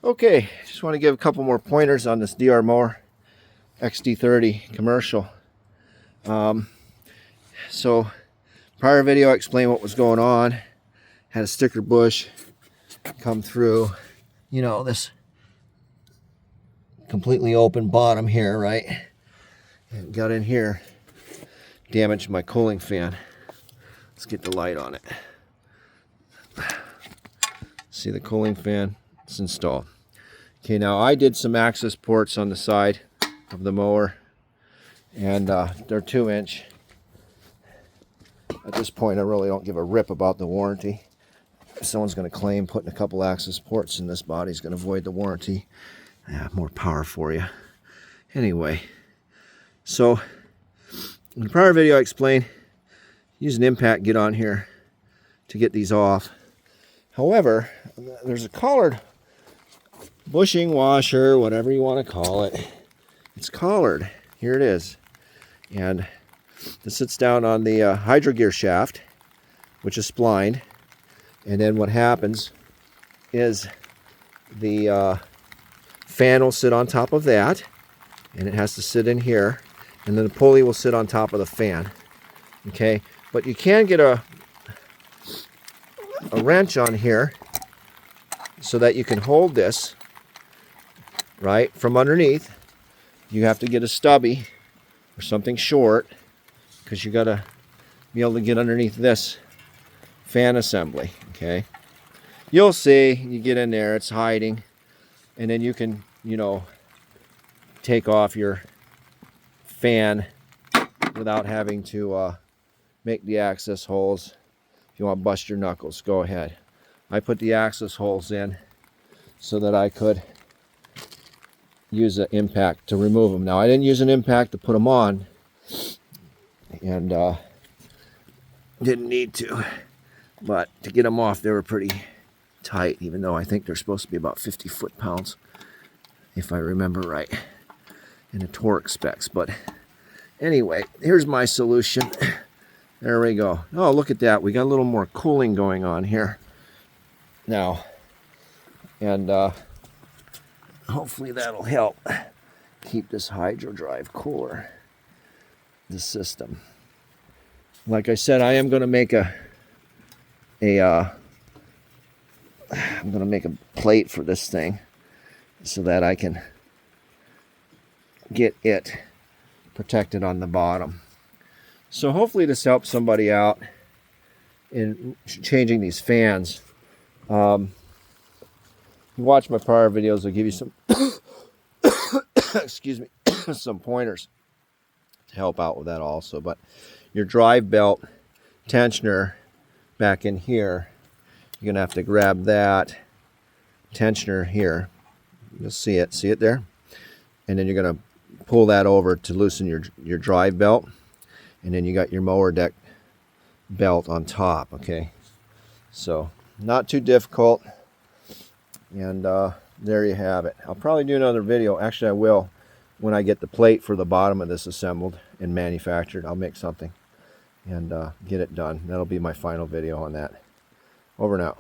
Okay, just want to give a couple more pointers on this DR mower XD30 commercial. So prior video I explained what was going on. Had a sticker bush come through, you know, this completely open bottom here, right? And got in here, damaged my cooling fan. Let's get the light on it. See the cooling fan? It's installed. Okay, now I did some access ports on the side of the mower, and they're 2-inch. At this point, I really don't give a rip about the warranty. If someone's going to claim putting a couple access ports in this body is going to void the warranty. Yeah, more power for you. Anyway, so in the prior video I explained use an impact get on here to get these off. However, there's a collared bushing washer, whatever you want to call it. It's collared. Here it is. And this sits down on the Hydrogear shaft, which is splined. And then what happens is the fan will sit on top of that, and it has to sit in here, and then the pulley will sit on top of the fan. Okay, but you can get a wrench on here so that you can hold this right from underneath. You have to get a stubby or something short, because you got to be able to get underneath this fan assembly. Okay, you'll see, you get in there, it's hiding, and then you can, you know, take off your fan without having to make the access holes. If you want to bust your knuckles, go ahead. I put the access holes in so that I could use an impact to remove them. Now, I didn't use an impact to put them on, and didn't need to, but to get them off, they were pretty tight, even though I think they're supposed to be about 50 foot-pounds, if I remember right, in the torque specs. But anyway, here's my solution. There we go. Oh, look at that. We got a little more cooling going on here now. And hopefully that'll help keep this hydro drive cooler, the system. Like I said, I am going to make I'm going to make a plate for this thing so that I can get it protected on the bottom. So hopefully this helps somebody out in changing these fans. You watch my prior videos, I'll give you some excuse me, some pointers to help out with that also. But your drive belt tensioner back in here, you're gonna have to grab that tensioner here. You'll see it there, and then you're gonna pull that over to loosen your drive belt, and then you got your mower deck belt on top. Okay, so not too difficult, and there you have it. I'll probably do another video. Actually, I will, when I get the plate for the bottom of this assembled and manufactured. I'll make something and get it done. That'll be my final video on that. Over now.